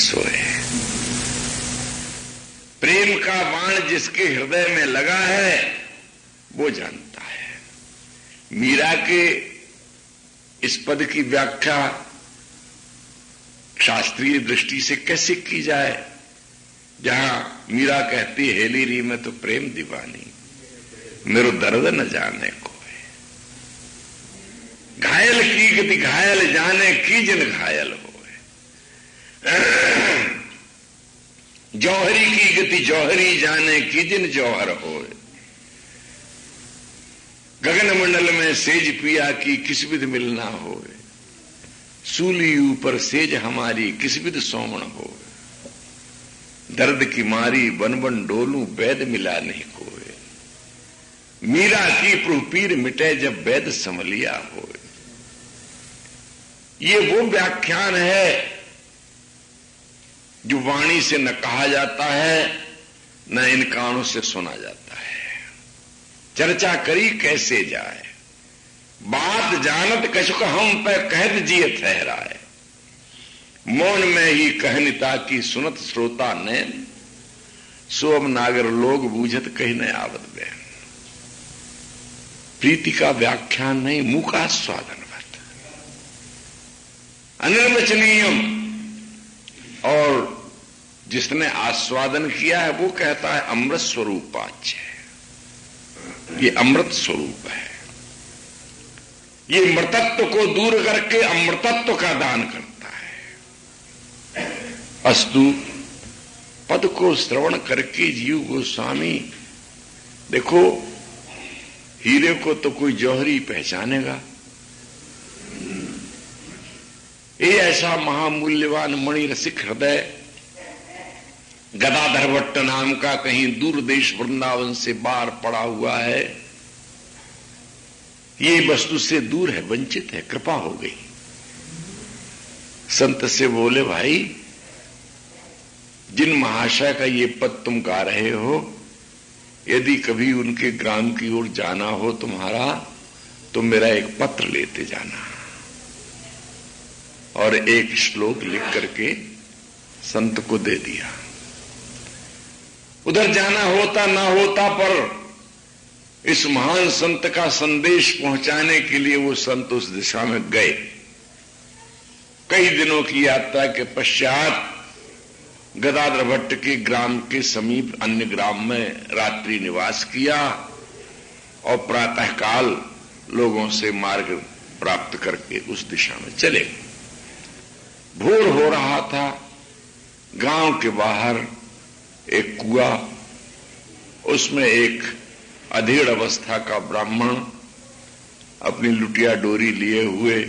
सोए। प्रेम का बाण जिसके हृदय में लगा है वो जानता है। मीरा के इस पद की व्याख्या शास्त्रीय दृष्टि से कैसे की जाए, जहां मीरा कहती है, हेली री में तो प्रेम दीवानी, मेरो दर्द न जाने को है। घायल की गति घायल जाने की जिन घायल हो। जौहरी की गति जौहरी जाने की जिन जौहर हो। गगन मंडल में सेज पिया की किस विध मिलना हो। सूली ऊपर सेज हमारी किस विध सोमण हो। दर्द की मारी बन बन डोलू वैद मिला नहीं कोई। मीरा की पीर मिटे जब वैद समलिया हो। ये वो व्याख्यान है जो वाणी से न कहा जाता है न इन कानों से सुना जाता है। चर्चा करी कैसे जाए, बात जानत कछुक हम पे कहत जिय ठहराए। मौन में ही कहनिता की सुनत श्रोता नैन। सोम नागर लोग बूझत कही न आवत बहन। प्रीति का व्याख्यान नहीं, मुका स्वादनवत अनिर्वचनीयम। और जिसने आस्वादन किया है वो कहता है अमृत स्वरूपाच्य है। ये अमृत स्वरूप है। ये मृतत्व को दूर करके अमृतत्व का दान करता है। अस्तु पद को श्रवण करके जीव गोस्वामी, देखो हीरे को तो कोई जौहरी पहचानेगा। ये ऐसा महामूल्यवान मणि रसिक हृदय गदाधर भट्ट नाम का कहीं दूर देश वृंदावन से बाहर पड़ा हुआ है। ये वस्तु से दूर है, वंचित है, कृपा हो गई। संत से बोले, भाई जिन महाशय का ये पद तुम गा रहे हो, यदि कभी उनके ग्राम की ओर जाना हो तुम्हारा, तो मेरा एक पत्र लेते जाना और एक श्लोक लिख करके संत को दे दिया। उधर जाना होता ना होता, पर इस महान संत का संदेश पहुंचाने के लिए वो संत उस दिशा में गए। कई दिनों की यात्रा के पश्चात गदाधर भट्ट के ग्राम के समीप अन्य ग्राम में रात्रि निवास किया और प्रातःकाल लोगों से मार्ग प्राप्त करके उस दिशा में चले गए। भोर हो रहा था। गांव के बाहर एक कुआं, उसमें एक अधेड़ अवस्था का ब्राह्मण अपनी लुटिया डोरी लिए हुए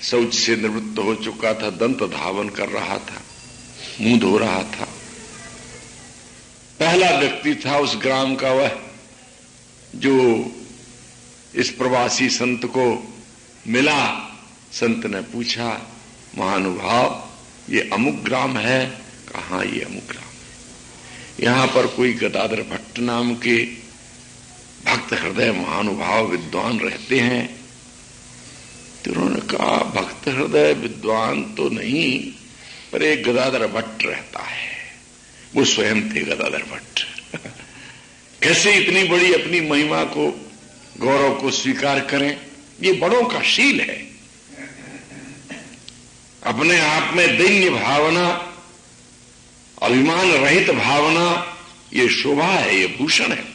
शौच से निवृत्त हो चुका था, दंत धावन कर रहा था, मुंह धो रहा था। पहला व्यक्ति था उस ग्राम का वह जो इस प्रवासी संत को मिला। संत ने पूछा, महानुभाव ये अमुक ग्राम है? कहाँ ये अमुक ग्राम है। यहां पर कोई गदाधर भट्ट नाम के भक्त हृदय महानुभाव विद्वान रहते हैं? तो उन्होंने कहा, भक्त हृदय विद्वान तो नहीं, पर एक गदाधर भट्ट रहता है। वो स्वयं थे गदाधर भट्ट। कैसे इतनी बड़ी अपनी महिमा को, गौरव को स्वीकार करें? ये बड़ों का शील है। अपने आप में दैन्य भावना, अभिमान रहित भावना, ये शोभा है, ये भूषण है।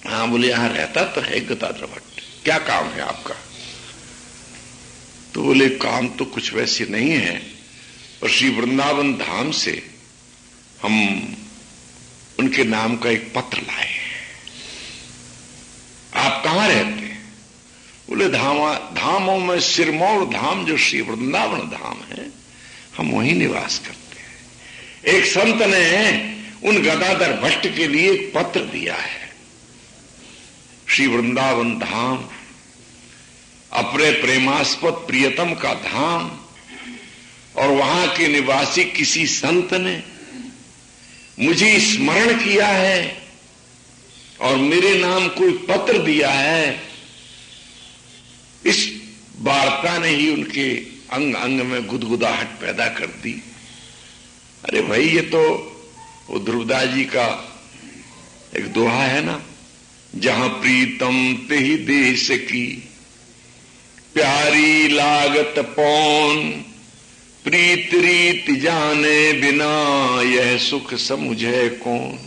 हाँ, बोले यहां रहता तो है गदाधर भट्ट, क्या काम है आपका? तो बोले, काम तो कुछ वैसे नहीं है, पर श्री वृंदावन धाम से हम उनके नाम का एक पत्र लाए। आप कहां रहते हैं? बोले, धामों में सिरमौर धाम जो श्री वृंदावन धाम है, हम वहीं निवास करते हैं। एक संत ने उन गदाधर भट्ट के लिए एक पत्र दिया है। श्री वृंदावन धाम अपने प्रेमास्पद प्रियतम का धाम, और वहां के निवासी किसी संत ने मुझे स्मरण किया है और मेरे नाम कोई पत्र दिया है। इस वार्ता ने ही उनके अंग अंग में गुदगुदाहट पैदा कर दी। अरे भाई, ये तो वो ध्रुवदास जी का एक दोहा है ना, जहां प्रीतम ते ही देश की, प्यारी लागत पौन, प्रीत रीत जाने बिना, यह सुख समुझे कौन।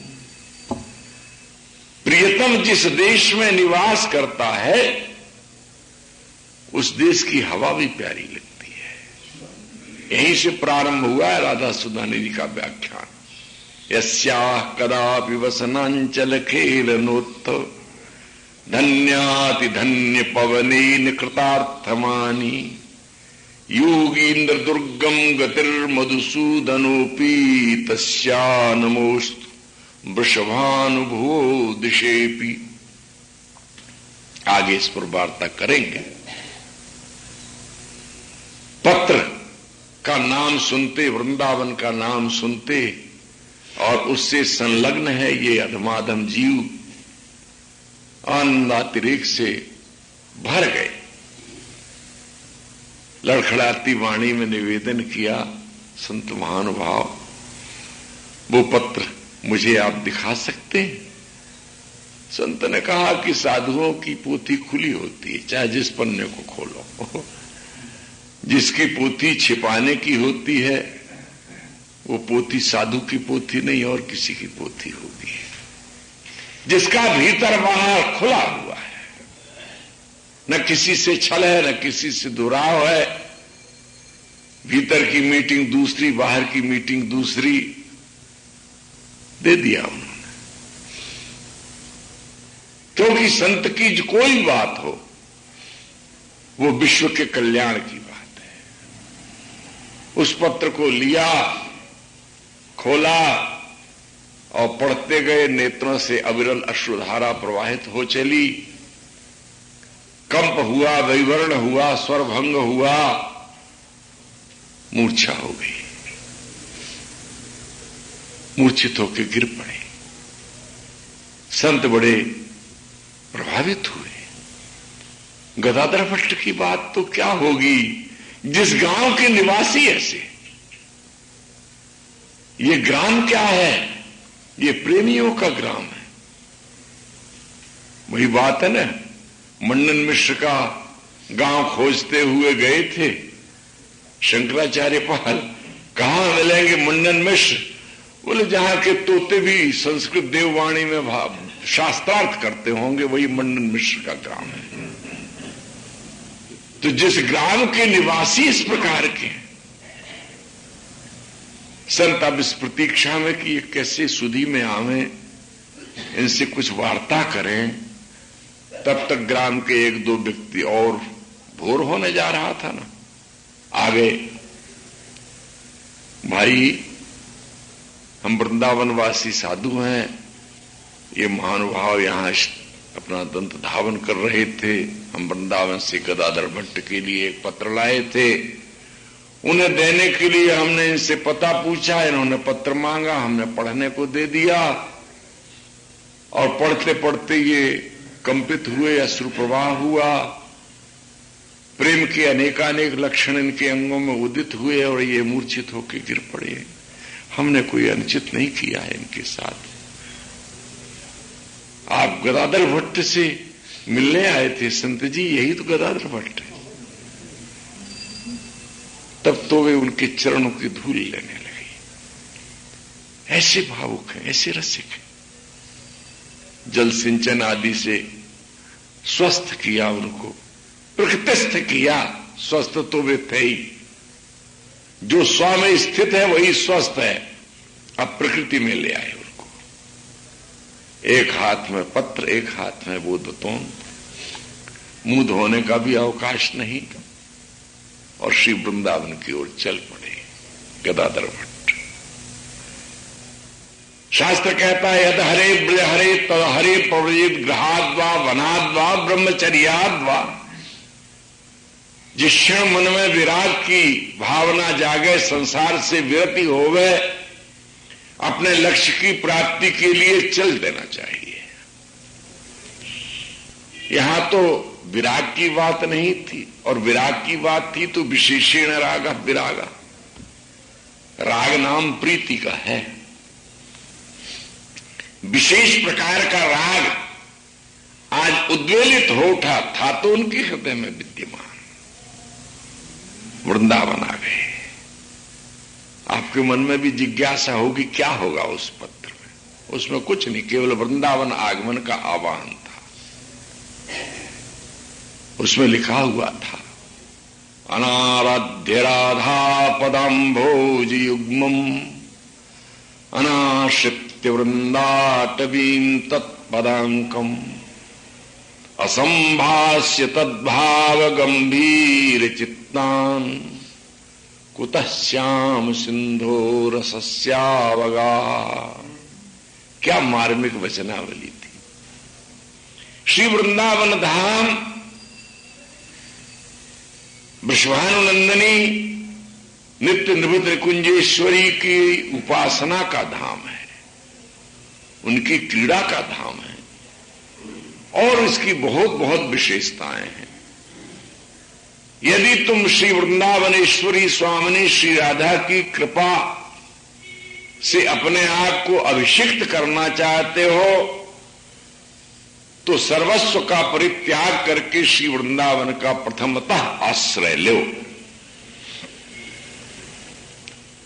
प्रियतम जिस देश में निवास करता है उस देश की हवा भी प्यारी लगती है। यहीं से प्रारंभ हुआ है राधा सुधानी जी का व्याख्यान। यस्याः कदापि वसनांचल खेलनोत्थ, धन्याति धन्य पवनेन कृतार्थमानी, योगीन्द्र दुर्गम गतिर्मधुसूदनोपि, तस्या नमोस्तु वृषभानुभुवो दिशेपि। आगे इस पर वार्ता करेंगे। पत्र का नाम सुनते, वृंदावन का नाम सुनते और उससे संलग्न है ये अधमाधम जीव, आनंदातिरेक से भर गए। लड़खड़ाती वाणी में निवेदन किया, संत महानुभाव वो पत्र मुझे आप दिखा सकते हैं? संत ने कहा कि साधुओं की पोथी खुली होती है, चाहे जिस पन्ने को खोलो। जिसकी पोथी छिपाने की होती है वो पोथी साधु की पोथी नहीं और किसी की पोथी होगी। जिसका भीतर बाहर खुला हुआ है, न किसी से छल है न किसी से दुराव है, भीतर की मीटिंग दूसरी बाहर की मीटिंग दूसरी, दे दिया उन्होंने। क्योंकि संत की जो कोई बात हो वो विश्व के कल्याण की बात है। उस पत्र को लिया, खोला और पढ़ते गए, नेत्रों से अविरल अश्रुधारा प्रवाहित हो चली। कंप हुआ, वैवर्ण हुआ, स्वरभंग हुआ, मूर्छा हो गई, मूर्छित होकर गिर पड़े। संत बड़े प्रभावित हुए। गदाधर भट्ट की बात तो क्या होगी, जिस गांव के निवासी ऐसे। ये ग्राम क्या है? ये प्रेमियों का ग्राम है। वही बात है ना, मंडन मिश्र का गांव खोजते हुए गए थे शंकराचार्य पाल। कहां मिलेंगे मंडन मिश्र? बोले जहां के तोते भी संस्कृत देववाणी में शास्त्रार्थ करते होंगे, वही मंडन मिश्र का ग्राम है। तो जिस ग्राम के निवासी इस प्रकार के हैं, संत अब इस प्रतीक्षा में कि ये कैसे सुधी में आवे, इनसे कुछ वार्ता करें। तब तक ग्राम के एक दो व्यक्ति और भोर होने जा रहा था ना, आ गए। भाई, हम वृंदावनवासी साधु हैं, ये महानुभाव यहां अपना दंत धावन कर रहे थे। हम वृंदावन से गदाधर भट्ट के लिए एक पत्र लाए थे, उन्हें देने के लिए हमने इनसे पता पूछा, इन्होंने पत्र मांगा, हमने पढ़ने को दे दिया। और पढ़ते पढ़ते ये कंपित हुए, अश्रु प्रवाह हुआ, प्रेम के अनेकानेक लक्षण इनके अंगों में उदित हुए और ये मूर्छित होकर गिर पड़े। हमने कोई अनुचित नहीं किया है इनके साथ। आप गदाधर भट्ट से मिलने आए थे संत जी, यही तो गदाधर भट्ट है। तब तो वे उनके चरणों की धूल लेने लगे। ऐसे भावुक हैं, ऐसे रसिक हैं। जल सिंचन आदि से स्वस्थ किया, उनको प्रकृतिस्थ किया। स्वस्थ तो वे थे ही, जो स्व में स्थित है वही स्वस्थ है। अब प्रकृति में ले आए उनको। एक हाथ में पत्र, एक हाथ में बोधतोन, मुंह धोने का भी अवकाश नहीं, और श्री वृंदावन की ओर चल पड़े गदाधर भट्ट। शास्त्र कहता है, यद हरे ब्रज हरे तद हरे प्रव्रजित गृहाद्वा वनाद्वा ब्रह्मचर्याद्वा। जिस क्षण मन में विराग की भावना जागे, संसार से विरति होवे, अपने लक्ष्य की प्राप्ति के लिए चल देना चाहिए। यहां तो विराग की बात नहीं थी, और विराग की बात थी तो विशेषण राग विरागा, राग नाम प्रीति का है। विशेष प्रकार का राग आज उद्वेलित हो उठा था तो उनके हृदय में विद्यमान। वृंदावन आ गए, आपके मन में भी जिज्ञासा होगी क्या होगा उस पत्र में। उसमें कुछ नहीं, केवल वृंदावन आगमन का आह्वान था। उसमें लिखा हुआ था, अनाराध्य राधा पदाम्भोज युग्मम् अनाश्रित्य वृंदाटवीं तत्पदांकम् असंभाष्य तद्भाव गंभीर चित्तान कुतः श्याम सिंधो रसस्यावगा। क्या मार्मिक वचनावली थी। श्री वृंदावन धाम वृषभानुनंदिनी नित्य निवृत्त कुंजेश्वरी की उपासना का धाम है, उनकी क्रीड़ा का धाम है, और इसकी बहुत बहुत विशेषताएं हैं। यदि तुम श्री वृंदावनेश्वरी स्वामिनी श्री राधा की कृपा से अपने आप को अभिषिक्त करना चाहते हो तो सर्वस्व का परित्याग करके श्री वृंदावन का प्रथमतः आश्रय लो,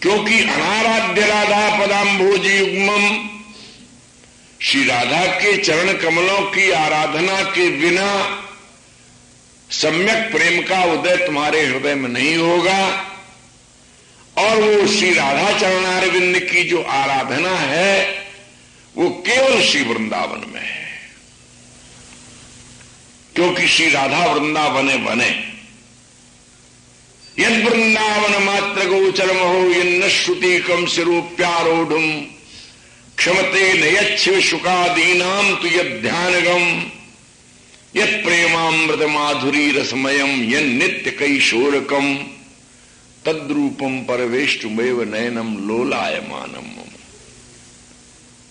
क्योंकि अनाराध्य राधा पदाम्भोज युग्मम्, श्री राधा के चरण कमलों की आराधना के बिना सम्यक प्रेम का उदय तुम्हारे हृदय में नहीं होगा, और वो श्री राधा चरणारविंद की जो आराधना है वो केवल श्री वृंदावन में है, क्योंकि श्री राधा वृंदावने बने। यद वृंदावन मात्र गोचरम हो यन्न श्रुति कम सिरूप्यारूढ़ क्षमते नयच्छ शुकादीनाम तु यध्यानगम यत् प्रेमामृत माधुरी रसमयम यन नित्य कैशोरकम तद्रूपम परवेष्टुमेव नयनम लोलायमानम।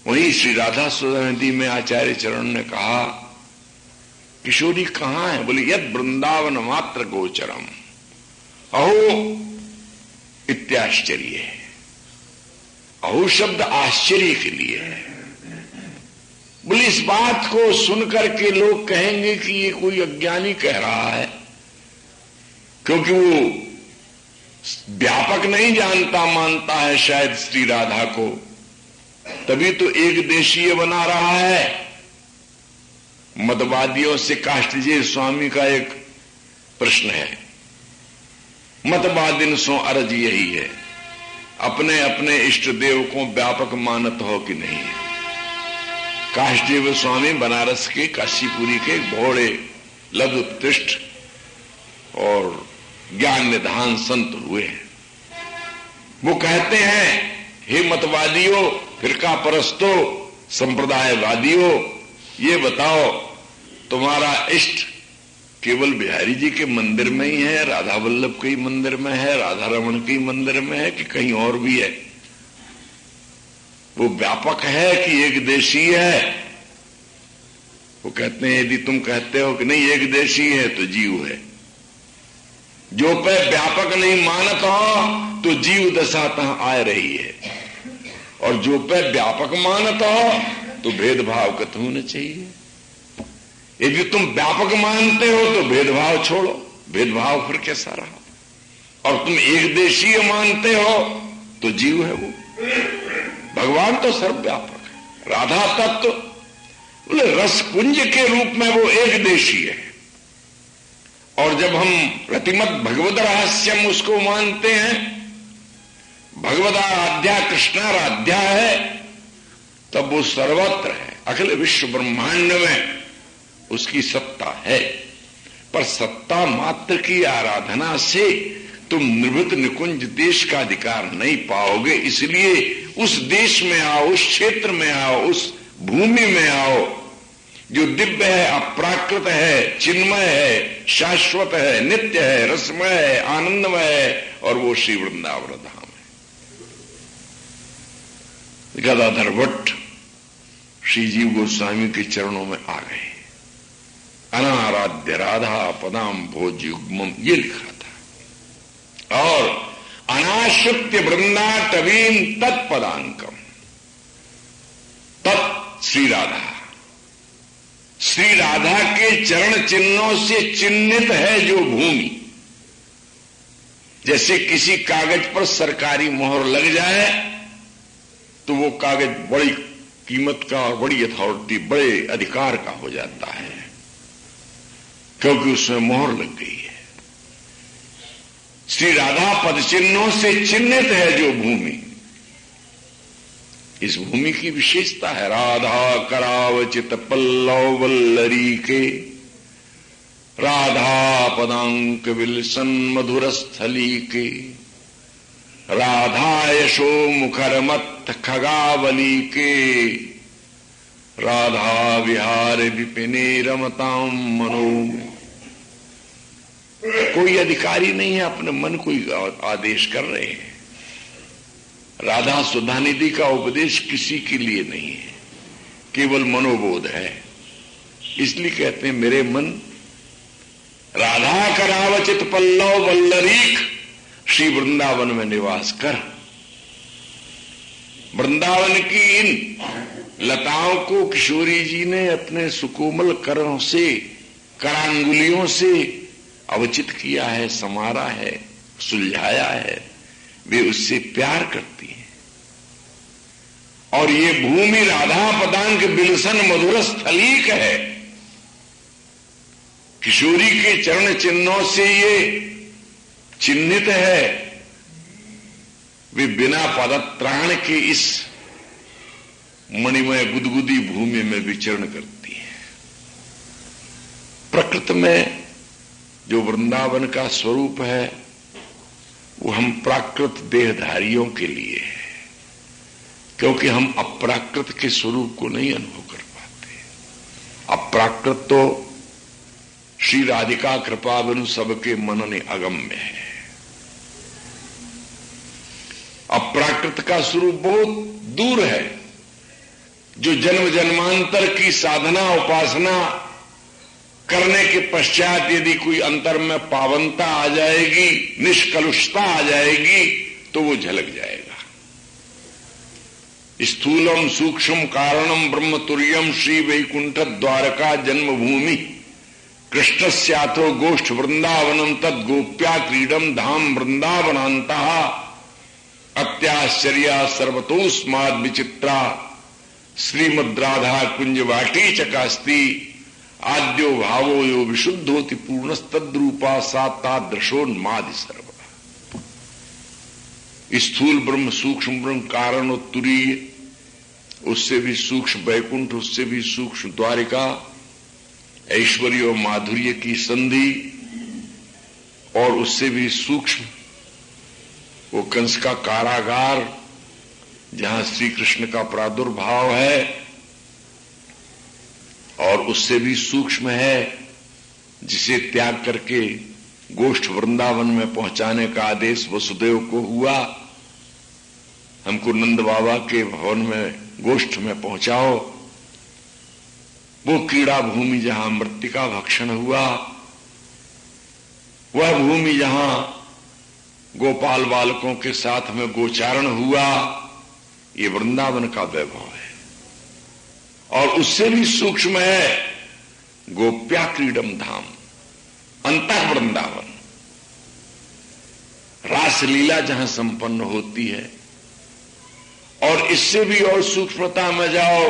वहीं श्री राधा सुधानदी में आचार्य चरण ने कहा, किशोरी कहां है? बोले यद वृंदावन मात्र गोचरम, अहो इत्याश्चर्य है। अहो शब्द आश्चर्य के लिए है। बोले इस बात को सुनकर के लोग कहेंगे कि ये कोई अज्ञानी कह रहा है, क्योंकि वो व्यापक नहीं जानता मानता है शायद श्री राधा को, तभी तो एक देशीय बना रहा है। मतवादियों से काष्टजीय स्वामी का एक प्रश्न है, मतवादिन सो अर्ज यही है, अपने अपने इष्ट देव को व्यापक मानत हो कि नहीं। काष्टजीय स्वामी बनारस के काशीपुरी के घोड़े लब्ध उत्कृष्ट और ज्ञान निधान संत हुए हैं। वो कहते हैं, हे मतवादियों, फिरका परस्तों, संप्रदायवादियों, ये बताओ तुम्हारा इष्ट केवल बिहारी जी के मंदिर में ही है, राधा वल्लभ के ही मंदिर में है, राधा रमण के ही मंदिर में है, कि कहीं और भी है? वो व्यापक है कि एक देशी है? वो कहते हैं यदि तुम कहते हो कि नहीं एक देशी है तो जीव है। जो पे व्यापक नहीं मानत हो तो जीव दशा तहां आ रही है, और जो पे व्यापक मानत हो तो भेदभाव कत होना चाहिए। यदि तुम व्यापक मानते हो तो भेदभाव छोड़ो, भेदभाव फिर कैसा रहा? और तुम एक देशीय मानते हो तो जीव है वो। भगवान तो सर्वव्यापक है। राधा तत्व बोले रसकुंज के रूप में वो एक देशीय है, और जब हम प्रतिमत भगवद रहस्यम उसको मानते हैं, भगवदाराध्या कृष्णाराध्या है, तब वो सर्वत्र है, अखिल विश्व ब्रह्मांड में उसकी सत्ता है। पर सत्ता मात्र की आराधना से तुम निवृत्त निकुंज देश का अधिकार नहीं पाओगे। इसलिए उस देश में आओ, उस क्षेत्र में आओ, उस भूमि में आओ जो दिव्य है, अप्राकृत है, चिन्मय है, शाश्वत है, नित्य है, रसमय है, आनंदमय है, और वो श्री वृंदावन धाम है। गदाधर भट्ट श्री जीव गोस्वामी के चरणों में आ गए। अनाराध्य राधा पदाम भोज युग्मम, ये लिखा था। और अनाश्रित्य वृंदा टवीम तत्पदांकम, तत् श्री राधा, श्री राधा के चरण चिन्हों से चिन्हित है जो भूमि। जैसे किसी कागज पर सरकारी मोहर लग जाए तो वो कागज बड़ी कीमत का और बड़ी अथॉरिटी, बड़े अधिकार का हो जाता है, क्योंकि उसमें मोहर लग गई है। श्री राधा पद चिन्हों से चिन्हित है जो भूमि। इस भूमि की विशेषता है राधा करावचित पल्लव वल्लरी के, राधा पदांक विलसन मधुर स्थली के, राधा यशो मुखर मत खगावली के, राधा विहार विपिने रमताम मनो में। कोई अधिकारी नहीं है, अपने मन को ही आदेश कर रहे हैं। राधा सुधा निधि का उपदेश किसी के लिए नहीं है, केवल मनोबोध है। इसलिए कहते हैं मेरे मन राधा करावचित पल्लव वल्लरीक, श्री वृंदावन में निवास कर। वृंदावन की इन लताओं को किशोरी जी ने अपने सुकोमल करों से, करांगुलियों से अवचित किया है, संवारा है, सुलझाया है। वे उससे प्यार करती हैं। और ये भूमि राधा पदांक बिलसन मधुर स्थलीक है। किशोरी के चरण चिन्हों से ये चिन्हित है। वे बिना पदत्राण के इस मणिमय गुदगुदी भूमि में विचरण करती है। प्रकृति में जो वृंदावन का स्वरूप है वो हम प्राकृत देहधारियों के लिए है, क्योंकि हम अप्राकृत के स्वरूप को नहीं अनुभव कर पाते। अप्राकृत तो श्री राधिका कृपा बिनु सबके मनने अगम्य है। अप्राकृत का स्वरूप बहुत दूर है, जो जन्म जन्मांतर की साधना उपासना करने के पश्चात यदि कोई अंतर में पावनता आ जाएगी, निष्कलुषता आ जाएगी, तो वो झलक जाएगा। स्थूलम सूक्ष्म कारणम ब्रह्म तुर्यम श्री वैकुंठ द्वारका जन्मभूमि कृष्णस्याथो गोष्ठ वृंदावनम तद गोप्या क्रीडम धाम वृंदावनांता अत्याश्चर्या सर्वतोस्माद विचित्रा श्रीमद् राधा कुंज वाटी चकास्ती आद्यो भावो यो विशुद्धोति पूर्णस्तद्रूपा सातादृशोन्मादि सर्व। स्थूल ब्रह्म, सूक्ष्म ब्रह्म, कारण और तुरीय, उससे भी सूक्ष्म वैकुंठ, उससे भी सूक्ष्म द्वारिका, ऐश्वर्य और माधुर्य की संधि, और उससे भी सूक्ष्म वो कंस का कारागार जहां श्री कृष्ण का प्रादुर्भाव है, और उससे भी सूक्ष्म है जिसे त्याग करके गोष्ठ वृंदावन में पहुंचाने का आदेश वसुदेव को हुआ। हमको नंद बाबा के भवन में गोष्ठ में पहुंचाओ। वो क्रीड़ा भूमि जहां मृत्तिका भक्षण हुआ, वह भूमि जहां गोपाल बालकों के साथ में गोचारण हुआ, ये वृंदावन का वैभव है। और उससे भी सूक्ष्म है गोप्या क्रीडम धाम, अंतः वृंदावन, रासलीला जहां संपन्न होती है। और इससे भी और सूक्ष्मता में जाओ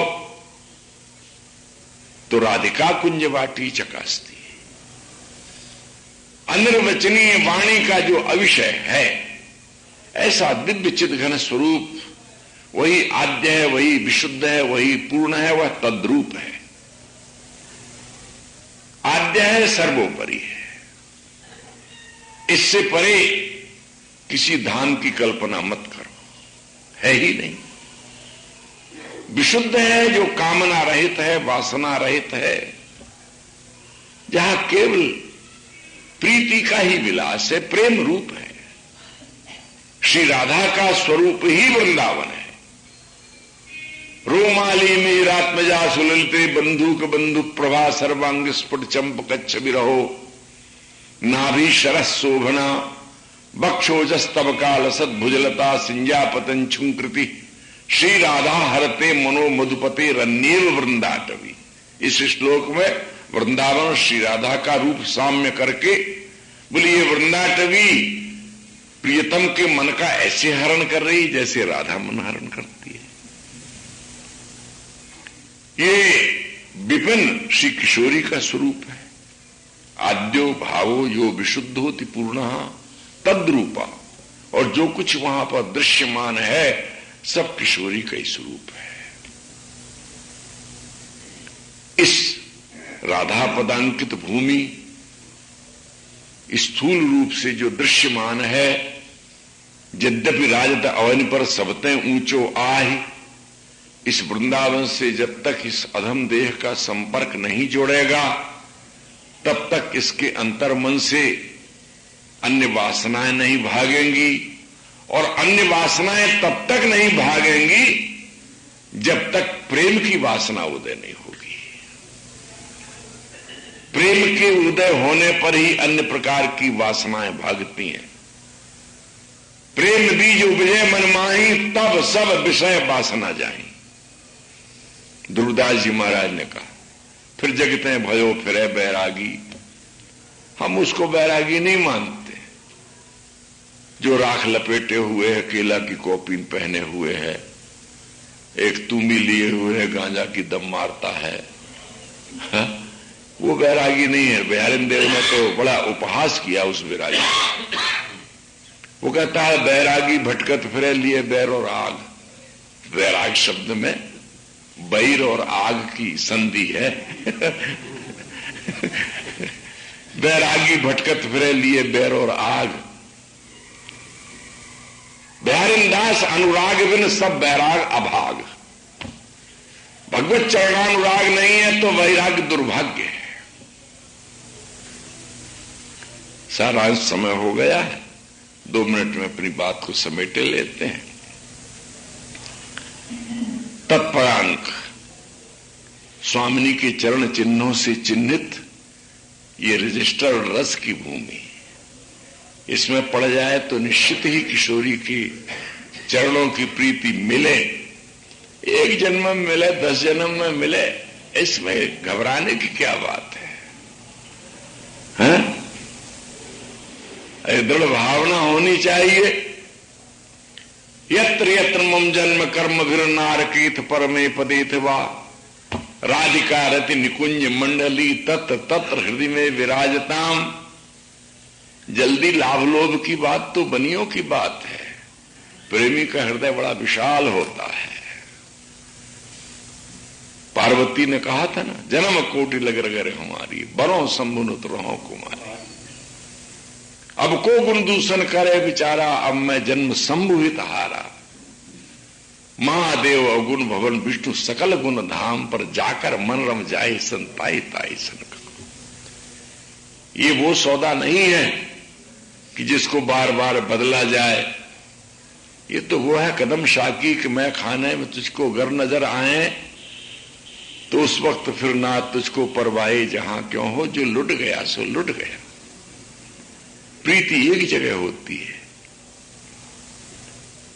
तो राधिका कुंज वाटी चकास्ती, अनिर्वचनीय वाणी का जो अविषय है, ऐसा दिव्य चिद्घन स्वरूप, वही आद्य है, वही विशुद्ध है, वही पूर्ण है, वह तद्रूप है। आद्य है, सर्वोपरि है। इससे परे किसी धाम की कल्पना मत करो, है ही नहीं। विशुद्ध है, जो कामना रहित है, वासना रहित है, जहां केवल प्रीति का ही विलास है, प्रेम रूप है। श्री राधा का स्वरूप ही वृंदावन है। रोमाली मीरात्मजा सुललिते बंधुक बंधु प्रभा सर्वांग स्फुट चंप कच्छ विरहो नाभि शरस शोभना बक्षोजस्तव काल सद्भुजलता सिंजा पतन छुंकृति श्री राधा हरते मनो मधुपते रन्येव वृंदाटवी। इस श्लोक में वृंदावन श्री राधा का रूप साम्य करके बोलिए वृंदाटवी प्रियतम के मन का ऐसे हरण कर रही जैसे राधा मन हरण करती है। ये विपिन श्री किशोरी का स्वरूप है। आद्यो भावो यो विशुद्धोति पूर्णः तद्रूपा, और जो कुछ वहां पर दृश्यमान है सब किशोरी का ही स्वरूप है। इस राधा पदांकित भूमि स्थूल रूप से जो दृश्यमान है, यद्यपि राजत अवन पर सबते ऊंचो आहि, इस वृंदावन से जब तक इस अधम देह का संपर्क नहीं जोड़ेगा तब तक इसके अंतर्मन से अन्य वासनाएं नहीं भागेंगी, और अन्य वासनाएं तब तक नहीं भागेंगी जब तक प्रेम की वासना उदय नहीं होगी। प्रेम के उदय होने पर ही अन्य प्रकार की वासनाएं भागती हैं। प्रेम बीज उपजे मन माही तब सब विषय वासना जाई, ध्रुवदास जी महाराज ने कहा। फिर जगते भयो फिरे बैरागी, हम उसको बैरागी नहीं मानते जो राख लपेटे हुए है, केला की कॉपीन पहने हुए है, एक तूमी लिए हुए है, गांजा की दम मारता है, हा? वो बैरागी नहीं है। बिहारिन देव ने तो बड़ा उपहास किया उस बैरागी। वो कहता है बैरागी भटकत फिरे लिए बैर और आग। बैराग शब्द में बैर और आग की संधि है। बैरागी भटकत फिरे लिए बैर और आग। बिहारिन दास अनुराग बिन सब बैराग अभाग। भगवत चरणानुराग नहीं है तो वैराग दुर्भाग्य है। सारा समय हो गया है, 2 मिनट में अपनी बात को समेटे लेते हैं। तत्परांक स्वामिनी के चरण चिन्हों से चिन्हित ये रजिस्टर रस की भूमि, इसमें पड़ जाए तो निश्चित ही किशोरी की चरणों की प्रीति मिले। 1 जन्म में मिले, 10 जन्म में मिले, इसमें घबराने की क्या बात है, हैं? दृढ़ भावना होनी चाहिए। यत्र यत्र मम जन्म कर्म भिर नारकीथ परमे पदेथ वा राधिका रति निकुंज मंडली तत्र तत्र हृदय में विराजताम। जल्दी लाभ लोभ की बात तो बनियों की बात है। प्रेमी का हृदय बड़ा विशाल होता है। पार्वती ने कहा था ना, जन्म कोटि लग रगे हमारी बरों संबुनुत रहो कुमारी। अब को गुण दूषण करे बिचारा, अब मैं जन्म संभुहित हारा। महादेव अवगुण भवन विष्णु सकल गुण धाम, पर जाकर मन रम जाए सन ताई ताई सन। ये वो सौदा नहीं है कि जिसको बार बार बदला जाए। ये तो वो है कदम शाकी कि मैं खाने में तुझको गर नजर आए तो उस वक्त फिर ना तुझको परवाए जहां क्यों हो। जो लुट गया सो लुट गया। प्रीति एक जगह होती है।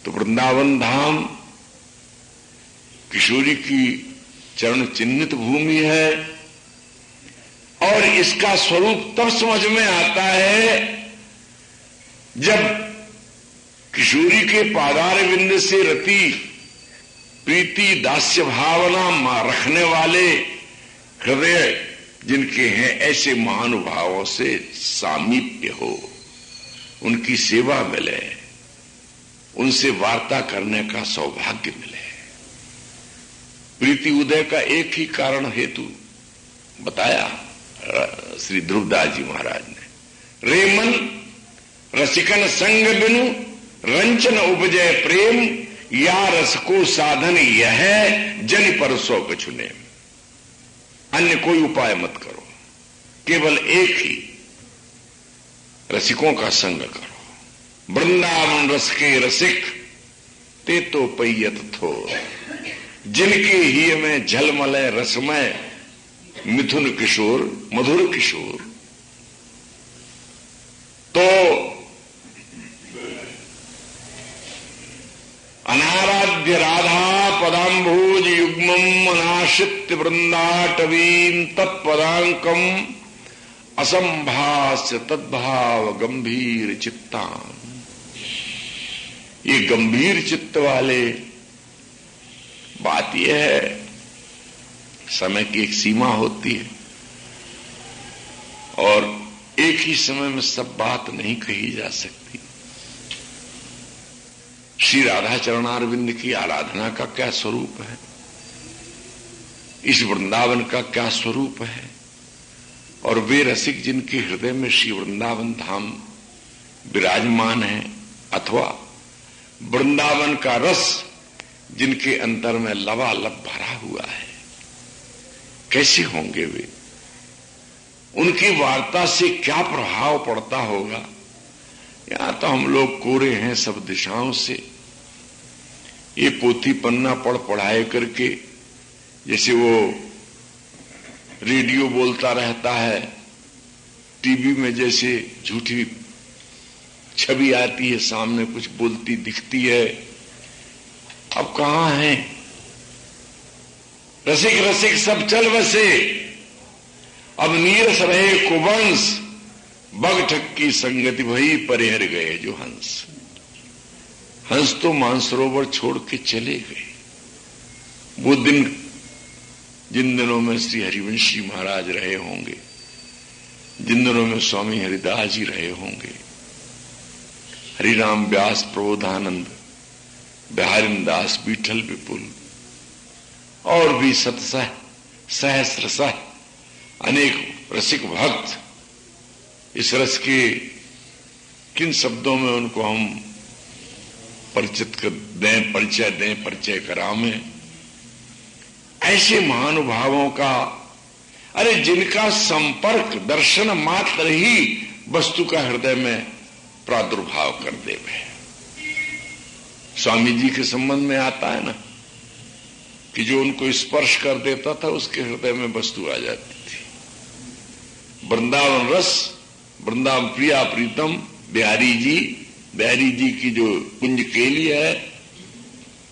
तो वृंदावन धाम किशोरी की चरण चिन्हित भूमि है, और इसका स्वरूप तब समझ में आता है जब किशोरी के पादार बिंद से रति प्रीति दास्य भावना रखने वाले हृदय जिनके हैं, ऐसे महानुभावों से सामीप्य हो, उनकी सेवा मिले, उनसे वार्ता करने का सौभाग्य मिले। प्रीति उदय का एक ही कारण हेतु बताया श्री ध्रुवदास जी महाराज ने। रे मन रसिकन संग बिनु रंचन उपजय प्रेम, या रस को साधन यह जन परसो कछुने। अन्य कोई उपाय मत करो, केवल एक ही रसिकों का संग करो। वृंदावन रस के रसिक ते तो पैयत थो। जिनके ही में झलमलय रसमय मिथुन किशोर मधुर किशोर। तो अनाराध्य राधा पदाम्भोज युग्मम अनाश्रित्य वृंदाटवीं तत्पदांकम असंभास्य तद्भाव गंभीर चित्तान। ये गंभीर चित्त वाले, बात यह है समय की एक सीमा होती है और एक ही समय में सब बात नहीं कही जा सकती। श्री राधा चरणारविंद की आराधना का क्या स्वरूप है, इस वृंदावन का क्या स्वरूप है, और वे रसिक जिनके हृदय में श्री वृंदावन धाम विराजमान है, अथवा वृंदावन का रस जिनके अंतर में लबालब भरा हुआ है, कैसे होंगे वे? उनकी वार्ता से क्या प्रभाव पड़ता होगा? यहां तो हम लोग कोरे हैं सब दिशाओं से। ये पोथी पन्ना पढ़ पढ़ाए करके, जैसे वो रेडियो बोलता रहता है, टीवी में जैसे झूठी छवि आती है, सामने कुछ बोलती दिखती है। अब कहां है रसिक? रसिक सब चल बसे, अब नीरस रहे कुवंश, बगठक की संगति भई परिहर गए जो हंस। हंस तो मानसरोवर छोड़ के चले गए। वो दिन, जिन दिनों में श्री हरिवंशी महाराज रहे होंगे, जिन दिनों में स्वामी हरिदास जी रहे होंगे, हरिराम व्यास प्रबोधानंद, बिहारिन दास, बीठल विपुल और भी सतसह सहस्रसह अनेक रसिक भक्त, इस रस के किन शब्दों में उनको हम परिचित कर दें, परिचय करावें? ऐसे महानुभावों का, अरे जिनका संपर्क दर्शन मात्र ही वस्तु का हृदय में प्रादुर्भाव कर देवे। स्वामी जी के संबंध में आता है ना कि जो उनको स्पर्श कर देता था उसके हृदय में वस्तु आ जाती थी। वृंदावन रस, वृंदावन प्रिया प्रीतम बिहारी जी की जो कुंज केली है,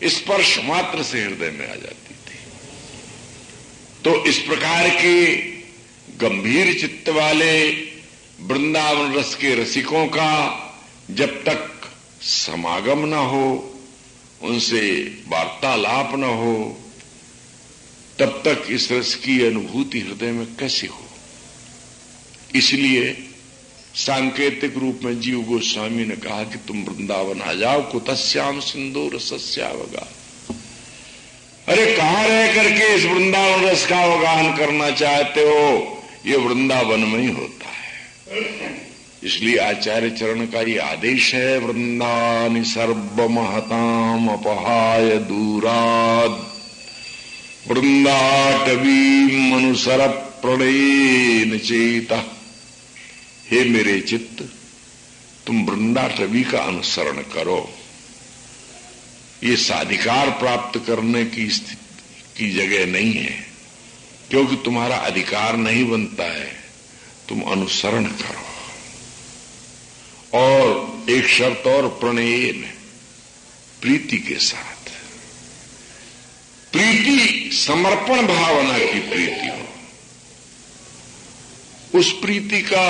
स्पर्श मात्र से हृदय में आ जाती थी। तो इस प्रकार के गंभीर चित्त वाले वृंदावन रस के रसिकों का जब तक समागम न हो, उनसे वार्तालाप न हो, तब तक इस रस की अनुभूति हृदय में कैसे हो? इसलिए सांकेतिक रूप में जीव गोस्वामी ने कहा कि तुम वृंदावन आ जाओ, कुतस्याम सिंदूर रसस्यावगा। अरे कहां रह करके इस वृंदावन रस का अवगाहन करना चाहते हो? ये वृंदावन में ही होता है। इसलिए आचार्य चरण का ये आदेश है, वृंदानि सर्वमहताम अपहाय दूराद वृंदाटवी मनुसर प्रणयेन चेता। हे मेरे चित्त, तुम वृंदाटवी का अनुसरण करो। ये साधिकार प्राप्त करने की स्थिति की जगह नहीं है, क्योंकि तुम्हारा अधिकार नहीं बनता है। तुम अनुसरण करो। और एक शर्त और, प्रणयेन, प्रीति के साथ। प्रीति समर्पण भावना की प्रीति हो। उस प्रीति का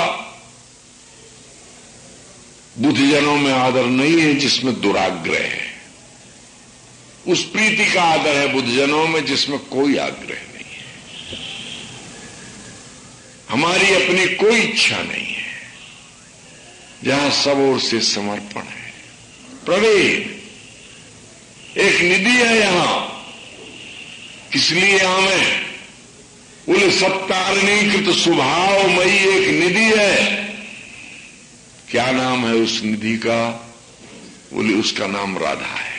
बुद्धजनों में आदर नहीं है जिसमें दुराग्रह है। उस प्रीति का आदर है बुद्धजनों में जिसमें कोई आग्रह नहीं है। हमारी अपनी कोई इच्छा नहीं है, जहां सब ओर से समर्पण है। प्रवीण एक निधि है यहां, इसलिए यहां में उन सत्तारणीकृत स्वभावमयी एक निधि है। क्या नाम है उस निधि का? बोले उसका नाम राधा है।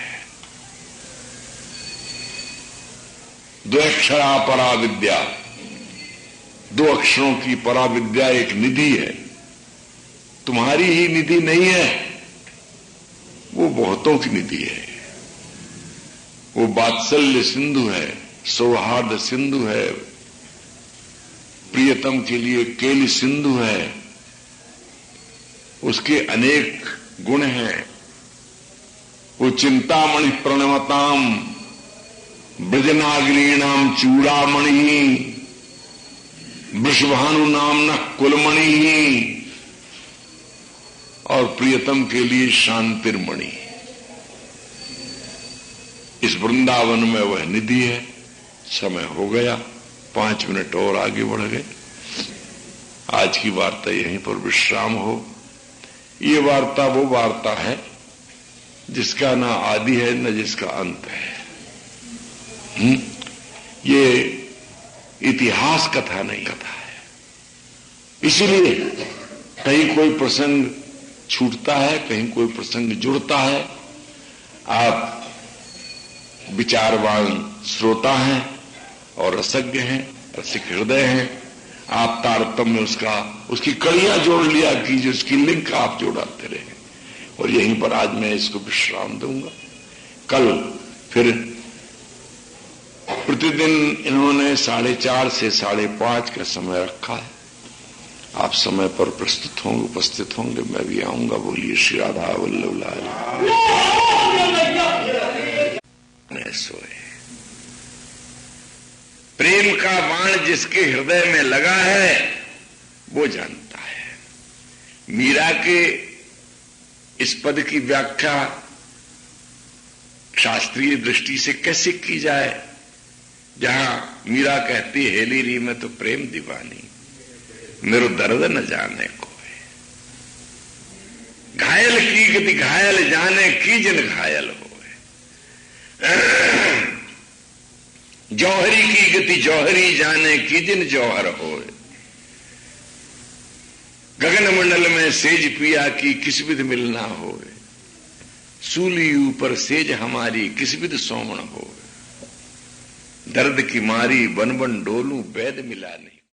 दो अक्षरा परा विद्या, दो अक्षरों की परा विद्या एक निधि है। तुम्हारी ही निधि नहीं है, वो बहुतों की निधि है। वो वात्सल्य सिंधु है, सौहार्द सिंधु है, प्रियतम के लिए केली सिंधु है, उसके अनेक गुण हैं। वो चिंतामणि प्रणमताम ब्रजनागिरीणाम चूड़ामणि वृषभानु नामना कुलमणि, और प्रियतम के लिए शांतिर्मणि। इस वृंदावन में वह निधि है। समय हो गया, 5 मिनट और आगे बढ़ गए। आज की वार्ता यहीं पर विश्राम हो। ये वार्ता वो वार्ता है जिसका ना आदि है न जिसका अंत है। ये इतिहास कथा नहीं कथा है। इसीलिए कहीं कोई प्रसंग छूटता है, कहीं कोई प्रसंग जुड़ता है। आप विचारवान श्रोता हैं और रसज्ञ हैं, रसिक हृदय हैं। आप तारतम्य उसकी कड़ियां जोड़ लिया कीजिए, उसकी लिंक आप जोड़ाते रहे। और यहीं पर आज मैं इसको विश्राम दूंगा। कल फिर प्रतिदिन इन्होंने 4:30 से 5:30 का समय रखा है। आप समय पर प्रस्तुत होंगे, उपस्थित होंगे, मैं भी आऊंगा। बोलिए श्री राधा वल्लभ लाल। सोए प्रेम का बाण जिसके हृदय में लगा है वो जानता है। मीरा के इस पद की व्याख्या शास्त्रीय दृष्टि से कैसे की जाए, जहां मीरा कहती है, हेली री में तो प्रेम दीवानी, मेरो दर्द न जाने को है। घायल की गति घायल जाने की जिन घायल हो, जौहरी की गति जौहरी जाने की जिन जौहर हो। गगन मंडल में सेज पिया की किस विध मिलना हो, सूली ऊपर सेज हमारी किस विध सोमण हो। दर्द की मारी बन बन डोलूं वैद मिला नहीं।